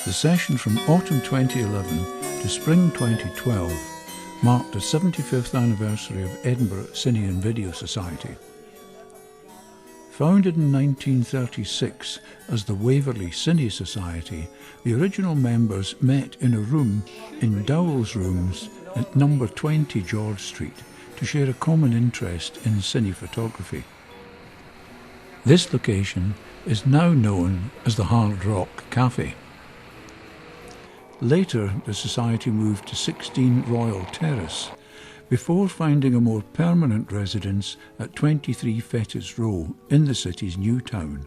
The session from autumn 2011 to spring 2012 marked the 75th anniversary of Edinburgh Cine and Video Society. Founded in 1936 as the Waverley Cine Society, the original members met in a room in Dowell's Rooms at number 20 George Street to share a common interest in cine photography. This location is now known as the Hard Rock Cafe. Later, the Society moved to 16 Royal Terrace, before finding a more permanent residence at 23 Fettes Row in the city's new town.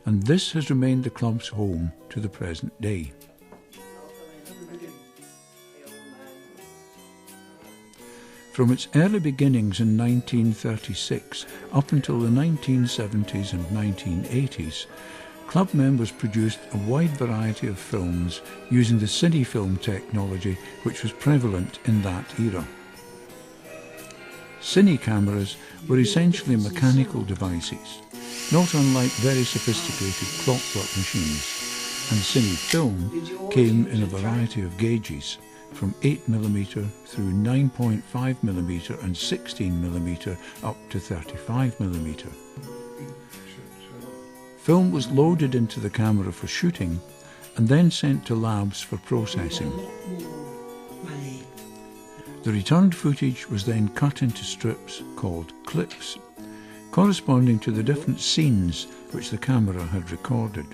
And this has remained the club's home to the present day. From its early beginnings in 1936 up until the 1970s and 1980s, club members produced a wide variety of films using the cine film technology which was prevalent in that era. Cine cameras were essentially mechanical devices, not unlike very sophisticated clockwork machines, and cine film came in a variety of gauges, from 8mm through 9.5mm and 16mm up to 35mm. Film was loaded into the camera for shooting and then sent to labs for processing. The returned footage was then cut into strips called clips, corresponding to the different scenes which the camera had recorded.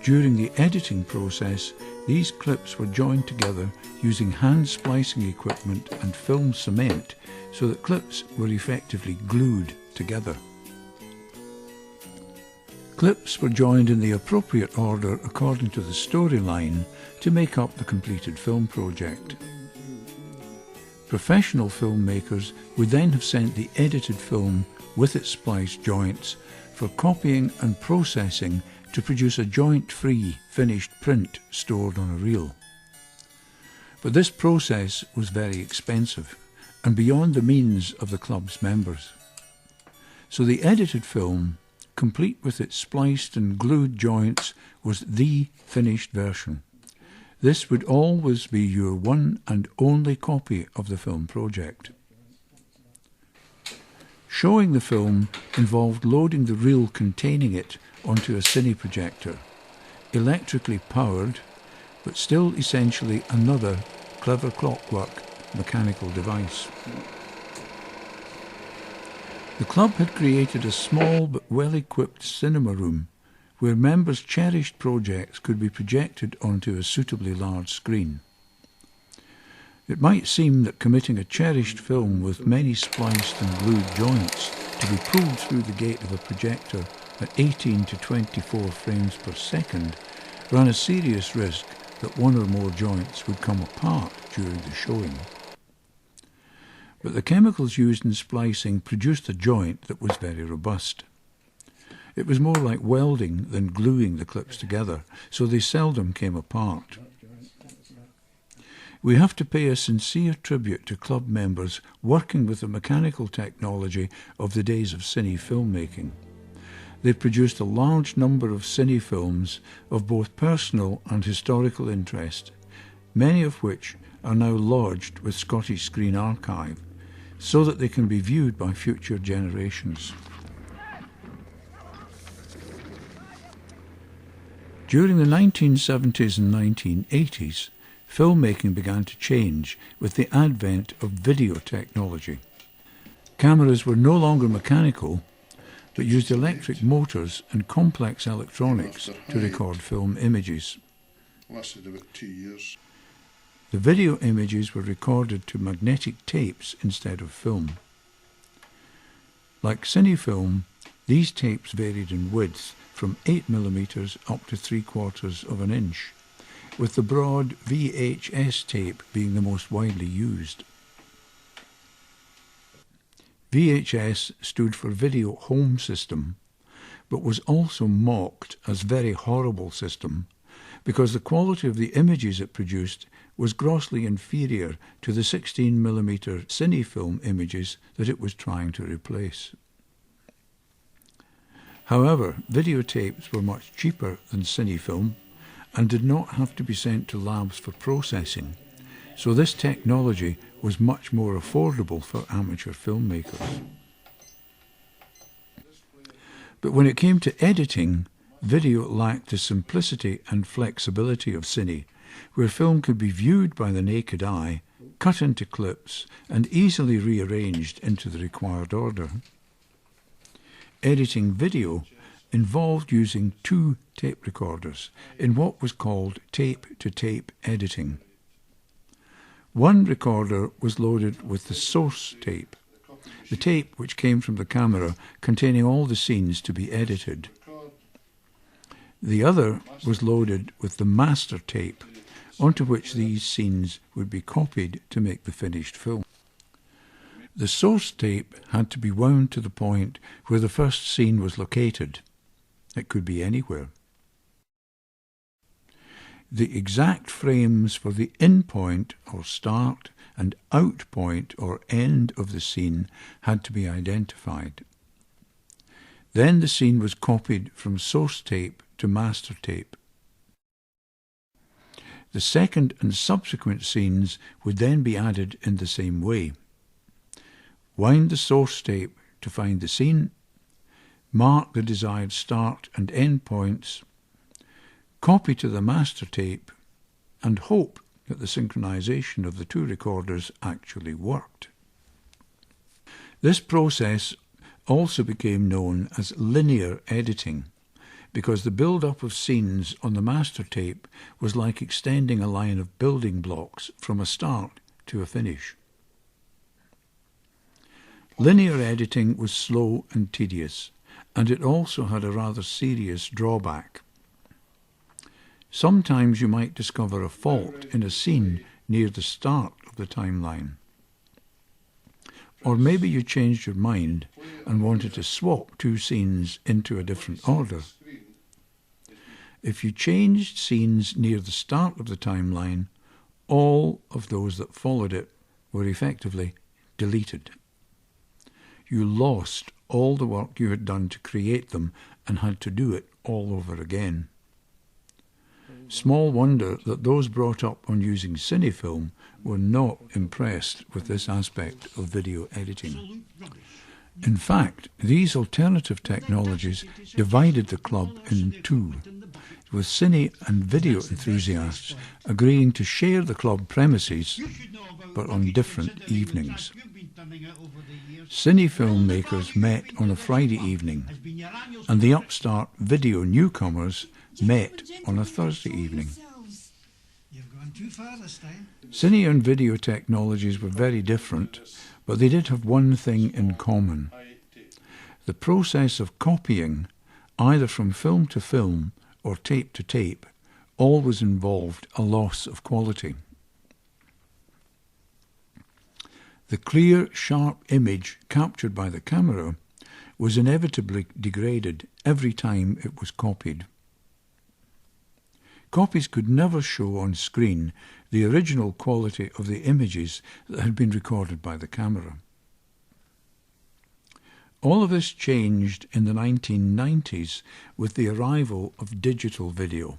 During the editing process, these clips were joined together using hand splicing equipment and film cement so that clips were effectively glued together. Clips were joined in the appropriate order according to the storyline to make up the completed film project. Professional filmmakers would then have sent the edited film with its spliced joints for copying and processing to produce a joint-free finished print stored on a reel. But this process was very expensive and beyond the means of the club's members. So the edited film, complete with its spliced and glued joints, was the finished version. This would always be your one and only copy of the film project. Showing the film involved loading the reel containing it onto a cine projector, electrically powered, but still essentially another clever clockwork mechanical device. The club had created a small but well-equipped cinema room where members' cherished projects could be projected onto a suitably large screen. It might seem that committing a cherished film with many spliced and glued joints to be pulled through the gate of a projector at 18 to 24 frames per second ran a serious risk that one or more joints would come apart during the showing. But the chemicals used in splicing produced a joint that was very robust. It was more like welding than gluing the clips together, so they seldom came apart. We have to pay a sincere tribute to club members working with the mechanical technology of the days of cine filmmaking. They produced a large number of cine films of both personal and historical interest, many of which are now lodged with Scottish Screen Archive, so that they can be viewed by future generations. During the 1970s and 1980s, filmmaking began to change with the advent of video technology. Cameras were no longer mechanical, but used electric motors and complex electronics to record film images. Lasted about 2 years. The video images were recorded to magnetic tapes instead of film. Like cine film, these tapes varied in width from 8mm up to 3/4 of an inch, with the broad VHS tape being the most widely used. VHS stood for Video Home System, but was also mocked as Very Horrible System because the quality of the images it produced was grossly inferior to the 16mm cine film images that it was trying to replace. However, videotapes were much cheaper than cine film and did not have to be sent to labs for processing, so this technology was much more affordable for amateur filmmakers. But when it came to editing, video lacked the simplicity and flexibility of cine, where film could be viewed by the naked eye, cut into clips, and easily rearranged into the required order. Editing video involved using 2 tape recorders in what was called tape-to-tape editing. One recorder was loaded with the source tape, the tape which came from the camera containing all the scenes to be edited. The other was loaded with the master tape, onto which these scenes would be copied to make the finished film. The source tape had to be wound to the point where the first scene was located. It could be anywhere. The exact frames for the in point or start and out point or end of the scene had to be identified. Then the scene was copied from source tape to master tape. The second and subsequent scenes would then be added in the same way. Wind the source tape to find the scene, mark the desired start and end points, copy to the master tape, and hope that the synchronization of the 2 recorders actually worked. This process also became known as linear editing, because the build-up of scenes on the master tape was like extending a line of building blocks from a start to a finish. Linear editing was slow and tedious, and it also had a rather serious drawback. Sometimes you might discover a fault in a scene near the start of the timeline. Or maybe you changed your mind and wanted to swap 2 scenes into a different order. If you changed scenes near the start of the timeline, all of those that followed it were effectively deleted. You lost all the work you had done to create them and had to do it all over again. Small wonder that those brought up on using cinefilm were not impressed with this aspect of video editing. In fact, these alternative technologies divided the club in 2, with cine and video enthusiasts agreeing to share the club premises, but on different evenings. Cine filmmakers met on a Friday evening, and the upstart video newcomers met on a Thursday evening. Cine and video technologies were very different, but they did have one thing in common. The process of copying, either from film to film or tape to tape, always involved a loss of quality. The clear, sharp image captured by the camera was inevitably degraded every time it was copied. Copies could never show on screen the original quality of the images that had been recorded by the camera. All of this changed in the 1990s with the arrival of digital video.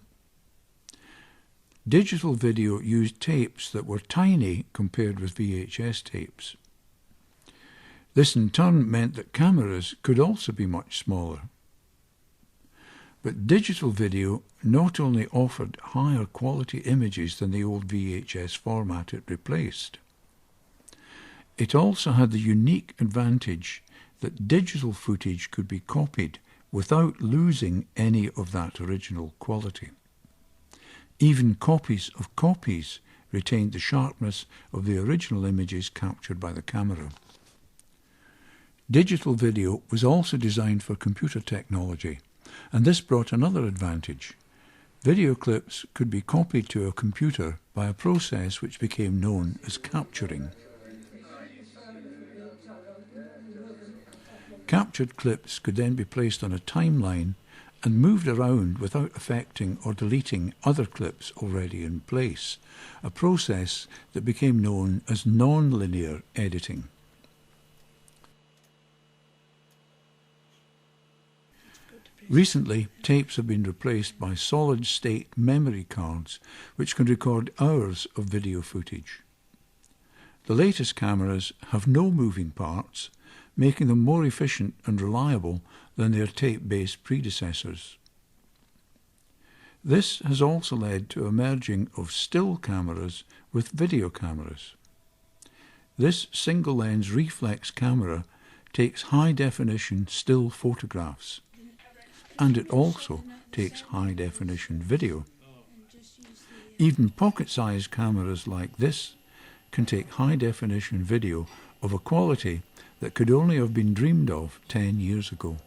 Digital video used tapes that were tiny compared with VHS tapes. This in turn meant that cameras could also be much smaller. But digital video not only offered higher quality images than the old VHS format it replaced, it also had the unique advantage that digital footage could be copied without losing any of that original quality. Even copies of copies retained the sharpness of the original images captured by the camera. Digital video was also designed for computer technology, and this brought another advantage. Video clips could be copied to a computer by a process which became known as capturing. Captured clips could then be placed on a timeline and moved around without affecting or deleting other clips already in place, a process that became known as non-linear editing. Recently, tapes have been replaced by solid-state memory cards which can record hours of video footage. The latest cameras have no moving parts, making them more efficient and reliable than their tape-based predecessors. This has also led to a merging of still cameras with video cameras. This single-lens reflex camera takes high-definition still photographs, and it also takes high-definition video. Even pocket-sized cameras like this can take high-definition video of a quality that could only have been dreamed of 10 years ago.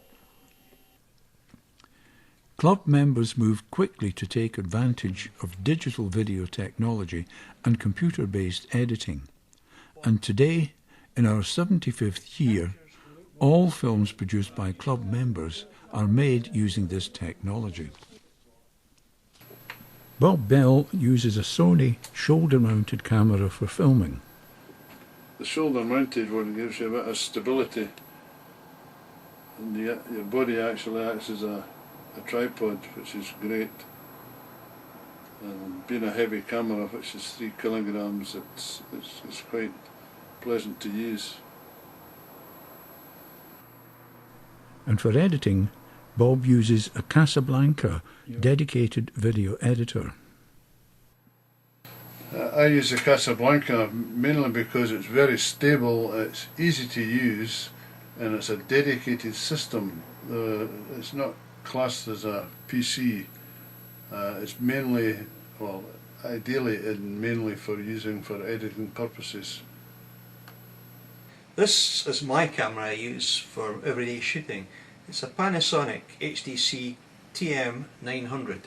Club members moved quickly to take advantage of digital video technology and computer-based editing, and today, in our 75th year, all films produced by club members are made using this technology. Bob Bell uses a Sony shoulder-mounted camera for filming. The shoulder-mounted one gives you a bit of stability, and your body actually acts as a tripod, which is great. And being a heavy camera, which is 3 kilograms, it's quite pleasant to use. And for editing, Bob uses a Casablanca dedicated video editor. I use the Casablanca mainly because it's very stable, it's easy to use, and it's a dedicated system. It's not classed as a PC. It's mainly, well, ideally and mainly for using for editing purposes. This is my camera I use for everyday shooting. It's a Panasonic HDC TM900.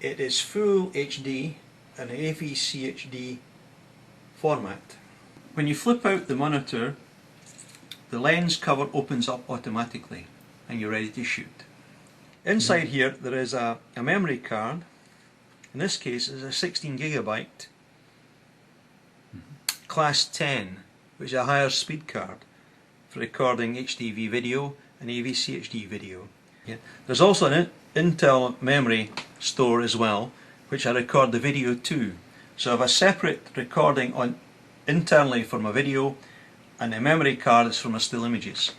It is full HD and AVCHD format. When you flip out the monitor, the lens cover opens up automatically and you're ready to shoot. Inside here there is a memory card. In this case it's a 16GB class 10, which is a higher speed card for recording HDV video and AVCHD video. There's also an Intel memory store as well, which I record the video to. So I have a separate recording on internally for my video, and the memory card is for my still images.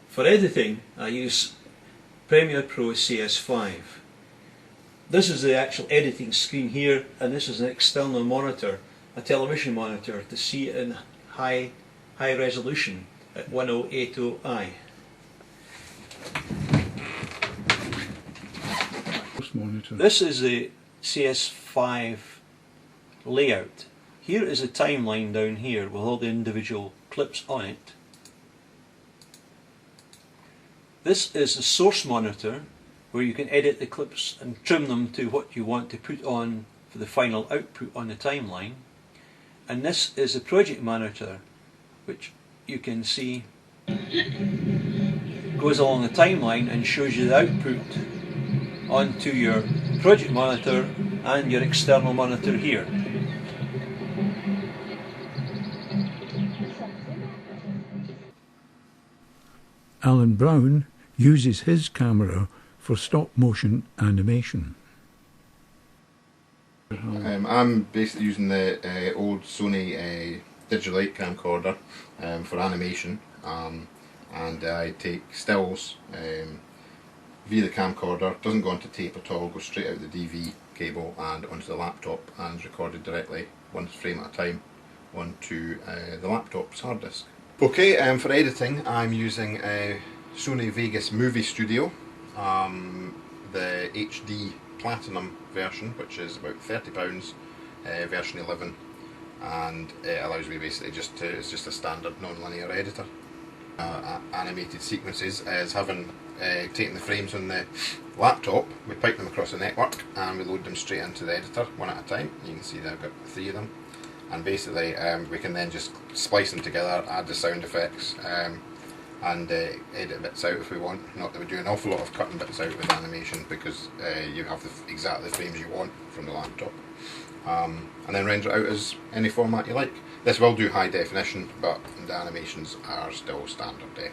For editing, I use Premiere Pro CS5. This is the actual editing screen here, and this is an external monitor, a television monitor, to see it in high resolution at 1080i. This is the CS5 layout. Here is a timeline down here with all the individual clips on it. This is the source monitor, where you can edit the clips and trim them to what you want to put on for the final output on the timeline. And this is the project monitor, which you can see goes along the timeline and shows you the output onto your project monitor and your external monitor here. Alan Brown uses his camera for stop-motion animation. I'm basically using the old Sony digital 8 camcorder for animation, and I take stills via the camcorder. Doesn't go onto tape at all, goes straight out the DV cable and onto the laptop and is recorded directly, one frame at a time, onto the laptop's hard disk. Okay, for editing I'm using Sony Vegas Movie Studio, the HD Platinum version, which is about £30, version 11, and it allows me basically it's just a standard non-linear editor. Animated sequences is having taken the frames on the laptop, we pipe them across the network and we load them straight into the editor one at a time. You can see that I've got 3 of them, and basically we can then just splice them together, add the sound effects, and edit bits out if we want. Not that we do an awful lot of cutting bits out with animation, because you have exactly the frames you want from the laptop, and then render it out as any format you like. This will do high definition, but the animations are still standard def.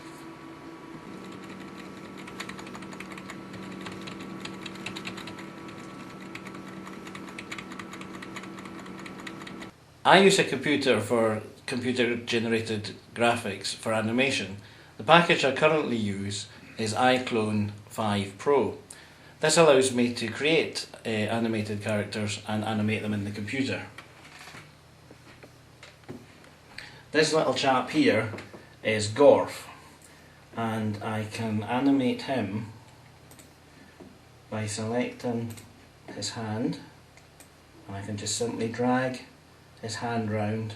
I use a computer for computer-generated graphics for animation. The package I currently use is iClone 5 Pro. This allows me to create animated characters and animate them in the computer. This little chap here is Gorf, and I can animate him by selecting his hand, and I can just simply drag his hand round,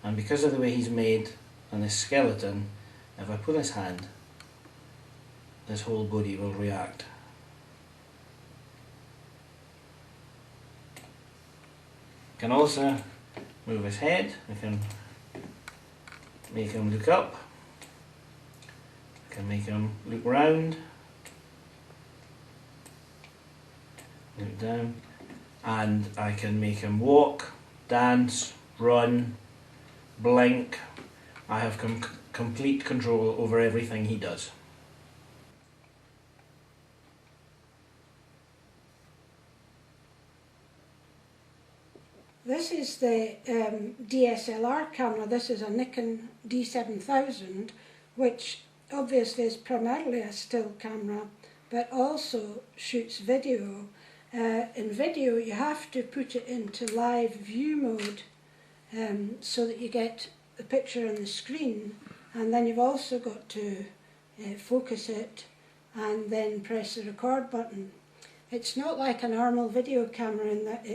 and because of the way he's made and his skeleton, if I pull his hand, his whole body will react. I can also move his head. I can make him look up, I can make him look round, look down, and I can make him walk, dance, run, blink. I have complete control over everything he does. This is the DSLR camera. This is a Nikon D7000, which obviously is primarily a still camera, but also shoots video. In video you have to put it into live view mode so that you get the picture on the screen, and then you've also got to focus it and then press the record button. It's not like a normal video camera in that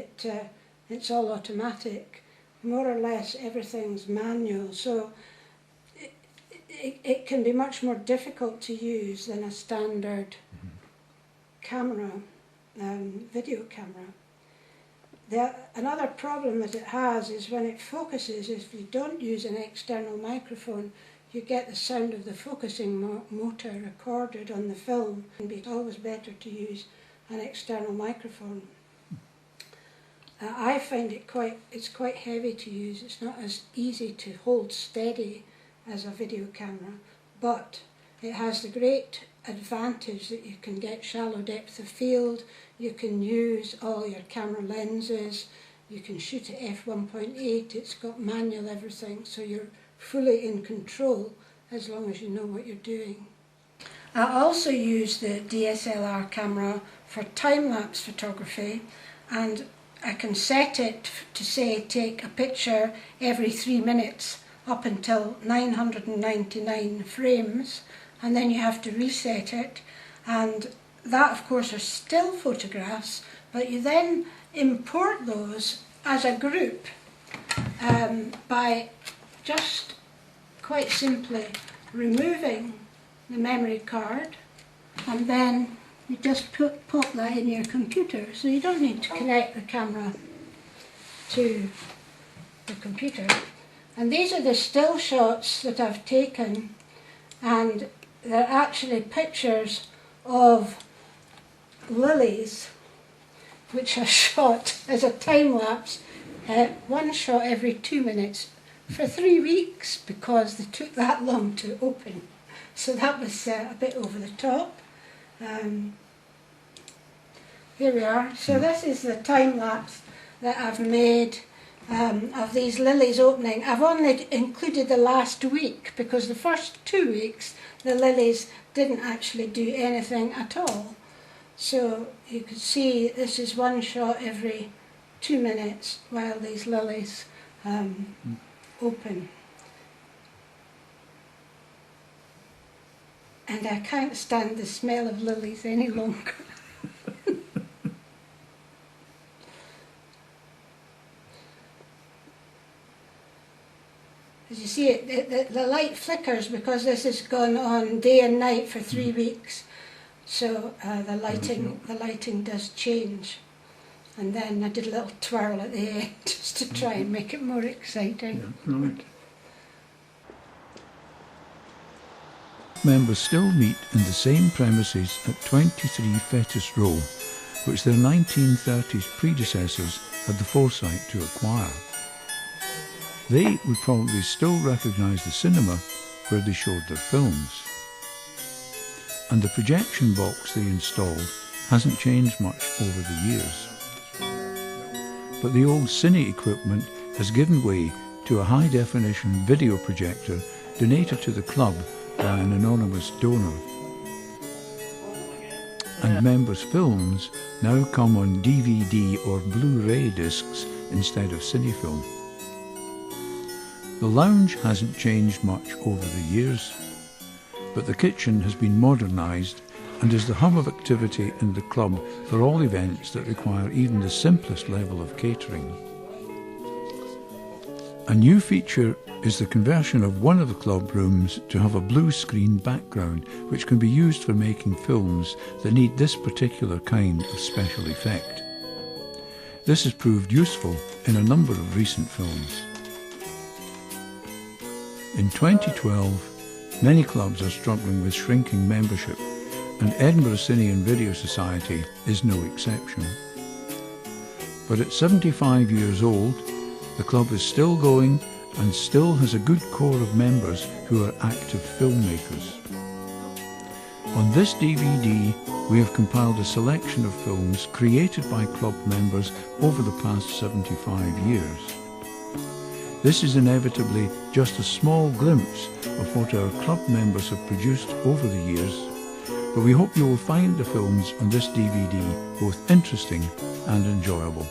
it's all automatic. More or less everything's manual, so it can be much more difficult to use than a standard camera, video camera. Another problem that it has is when it focuses, if you don't use an external microphone, you get the sound of the focusing motor recorded on the film. It's always better to use an external microphone. I find it's quite heavy to use. It's not as easy to hold steady as a video camera, but it has the great advantage that you can get shallow depth of field, you can use all your camera lenses, you can shoot at f1.8, it's got manual everything, so you're fully in control as long as you know what you're doing. I also use the DSLR camera for time-lapse photography, and I can set it to say take a picture every 3 minutes up until 999 frames, and then you have to reset it, and that of course are still photographs, but you then import those as a group by just quite simply removing the memory card, and then you just pop that in your computer, so you don't need to connect the camera to the computer. And these are the still shots that I've taken, and they're actually pictures of lilies which are shot as a time-lapse, one shot every 2 minutes for 3 weeks because they took that long to open. So that was a bit over the top. Here we are. So this is the time-lapse that I've made of these lilies opening. I've only included the last week because the first 2 weeks the lilies didn't actually do anything at all. So you can see this is one shot every 2 minutes while these lilies open. And I can't stand the smell of lilies any longer. As you see, the light flickers because this has gone on day and night for 3 weeks. So the lighting does change. And then I did a little twirl at the end just to try and make it more exciting. Yeah, right. Members still meet in the same premises at 23 Fettes Row, which their 1930s predecessors had the foresight to acquire. They would probably still recognise the cinema where they showed their films. And the projection box they installed hasn't changed much over the years. but the old Cine equipment has given way to a high-definition video projector donated to the club by an anonymous donor. And members' films now come on DVD or Blu-ray discs instead of cinefilm. The lounge hasn't changed much over the years, but the kitchen has been modernised and is the hub of activity in the club for all events that require even the simplest level of catering. A new feature is the conversion of one of the club rooms to have a blue screen background, which can be used for making films that need this particular kind of special effect. This has proved useful in a number of recent films. In 2012, many clubs are struggling with shrinking membership, and Edinburgh Cine and Video Society is no exception. But at 75 years old, the club is still going and still has a good core of members who are active filmmakers. On this DVD, we have compiled a selection of films created by club members over the past 75 years. This is inevitably just a small glimpse of what our club members have produced over the years, but we hope you will find the films on this DVD both interesting and enjoyable.